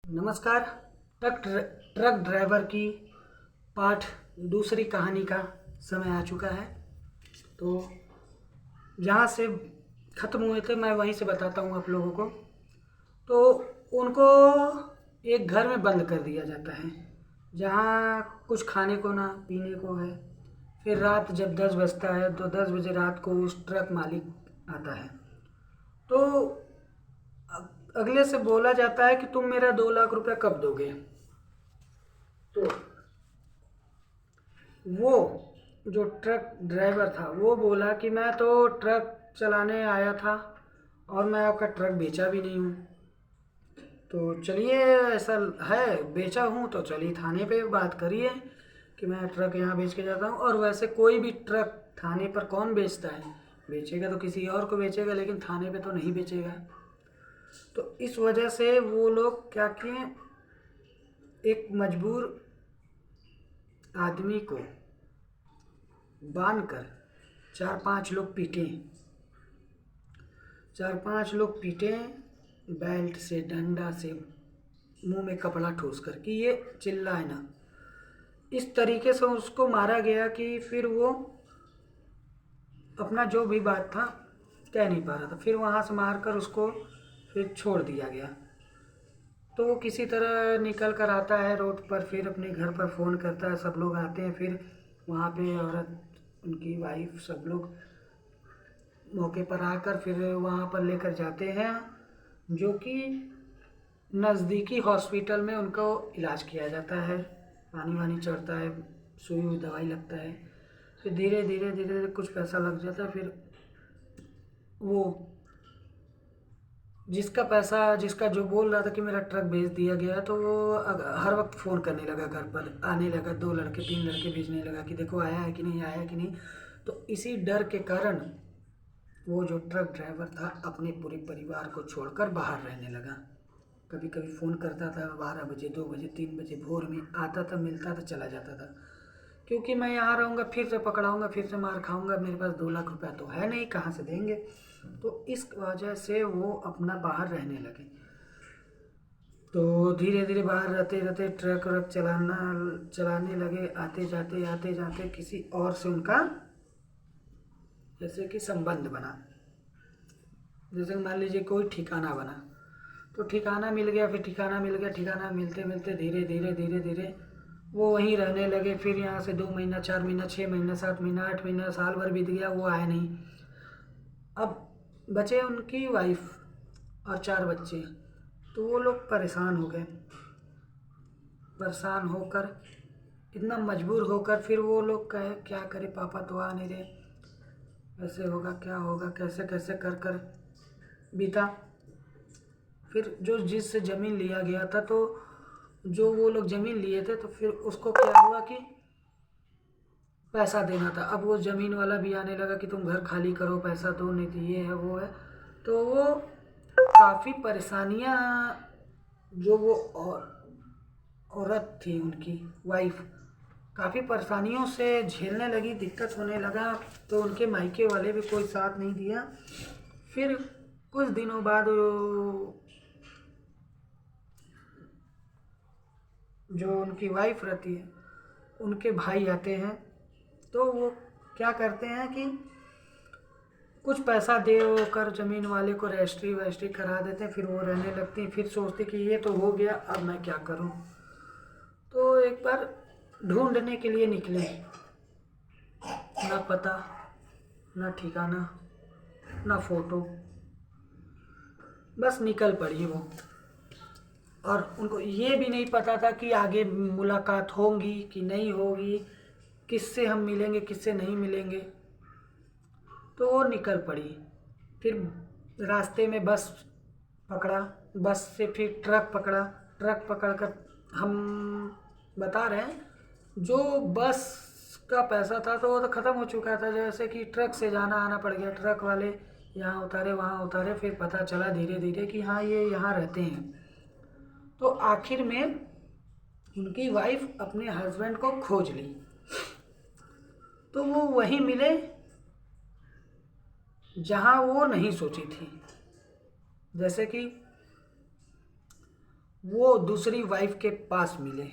नमस्कार। Truck driver की part दूसरी कहानी का समय आ चुका है। तो जहाँ से ख़त्म हुए थे मैं वहीं से बताता हूँ आप लोगों को। तो उनको एक घर में बंद कर दिया जाता है जहाँ कुछ खाने को ना पीने को है। फिर रात जब 10 बजता है तो 10 बजे रात को उस ट्रक मालिक आता है। तो अगले से बोला जाता है कि तुम मेरा 2 लाख रुपया कब दोगे। तो वो जो ट्रक ड्राइवर था वो बोला कि मैं तो ट्रक चलाने आया था और मैं आपका ट्रक बेचा भी नहीं हूँ। तो चलिए, ऐसा है बेचा हूँ तो चलिए थाने पे बात करिए कि मैं ट्रक यहाँ बेच के जाता हूँ। और वैसे कोई भी ट्रक थाने पर कौन बेचता है, बेचेगा तो किसी और को बेचेगा, लेकिन थाने पे तो नहीं बेचेगा। तो इस वजह से वो लोग क्या किए, एक मजबूर आदमी को बांध कर 4-5 लोग पीटे। 4-5 लोग पीटे बेल्ट से, डंडा से, मुंह में कपड़ा ठोस कर कि ये चिल्लाए ना। इस तरीके से उसको मारा गया कि फिर वो अपना जो भी बात था कह नहीं पा रहा था। फिर वहाँ से मार कर उसको फिर छोड़ दिया गया। तो वो किसी तरह निकल कर आता है रोड पर, फिर अपने घर पर फ़ोन करता है, सब लोग आते हैं। फिर वहाँ पे औरत, उनकी वाइफ, सब लोग मौके पर आकर फिर वहाँ पर लेकर जाते हैं, जो कि नज़दीकी हॉस्पिटल में उनको इलाज किया जाता है। पानी वानी चढ़ता है, सुई हुई दवाई लगता है। फिर धीरे धीरे धीरे कुछ पैसा लग जाता है। फिर वो जिसका पैसा, जिसका जो बोल रहा था कि मेरा ट्रक भेज दिया गया, तो वो हर वक्त फ़ोन करने लगा, घर पर आने लगा, 2 लड़के 3 लड़के भेजने लगा कि देखो आया है कि नहीं, आया है कि नहीं। तो इसी डर के कारण वो जो ट्रक ड्राइवर था अपने पूरे परिवार को छोड़कर बाहर रहने लगा। कभी कभी फ़ोन करता था 12 बजे, 2 बजे, 3 बजे भोर में आता था, मिलता था, चला जाता था। क्योंकि मैं यहाँ रहूँगा फिर से पकड़ाऊँगा, फिर से मार खाऊँगा, मेरे पास 2 लाख रुपया तो है नहीं, कहाँ से देंगे। तो इस वजह से वो अपना बाहर रहने लगे। तो धीरे धीरे बाहर रहते रहते ट्रक व्रक चलाने लगे। आते जाते किसी और से उनका जैसे कि संबंध बना। जैसे मान लीजिए कोई ठिकाना बना, तो ठिकाना मिल गया, फिर ठिकाना मिल गया, ठिकाना मिलते मिलते धीरे धीरे धीरे धीरे वो वहीं रहने लगे। फिर यहाँ से 2 महीना, 4 महीना, 6 महीना, 7 महीना, 8 महीना, साल भर बीत गया, वो आए नहीं। अब बचे उनकी वाइफ और 4 बच्चे। तो वो लोग परेशान हो गए। परेशान होकर, इतना मजबूर होकर फिर वो लोग कहे क्या करे, पापा तो आ नहीं रहे, ऐसे होगा क्या होगा, कैसे कैसे कर कर बीता। फिर जो जिससे ज़मीन लिया गया था, तो जो वो लोग ज़मीन लिए थे, तो फिर उसको क्या हुआ कि पैसा देना था। अब वो ज़मीन वाला भी आने लगा कि तुम घर खाली करो, पैसा दो, नहीं तो ये है वो है। तो वो काफ़ी परेशानियाँ, जो वो औरत थी उनकी वाइफ, काफ़ी परेशानियों से झेलने लगी, दिक्कत होने लगा। तो उनके मायके वाले भी कोई साथ नहीं दिया। फिर कुछ दिनों बाद जो उनकी वाइफ रहती है, उनके भाई आते हैं। तो वो क्या करते हैं कि कुछ पैसा दे कर ज़मीन वाले को रजिस्ट्री वजिस्ट्री करा देते हैं। फिर वो रहने लगती हैं। फिर सोचते कि ये तो हो गया, अब मैं क्या करूं। तो एक बार ढूंढने के लिए निकले, ना पता, ना ठिकाना, ना फोटो, बस निकल पड़ी वो। और उनको ये भी नहीं पता था कि आगे मुलाकात होगी कि नहीं होगी, किससे हम मिलेंगे, किससे नहीं मिलेंगे। तो वो निकल पड़ी। फिर रास्ते में बस पकड़ा, बस से फिर ट्रक पकड़ा। ट्रक पकड़ कर, हम बता रहे हैं, जो बस का पैसा था तो वो तो ख़त्म हो चुका था। जैसे कि ट्रक से जाना आना पड़ गया, ट्रक वाले यहाँ उतारे वहाँ उतारे। फिर पता चला धीरे धीरे कि हाँ ये यहाँ रहते हैं। तो आखिर में उनकी वाइफ अपने हस्बैंड को खोज ली। तो वो वहीं मिले जहाँ वो नहीं सोची थी। जैसे कि वो दूसरी वाइफ के पास मिले।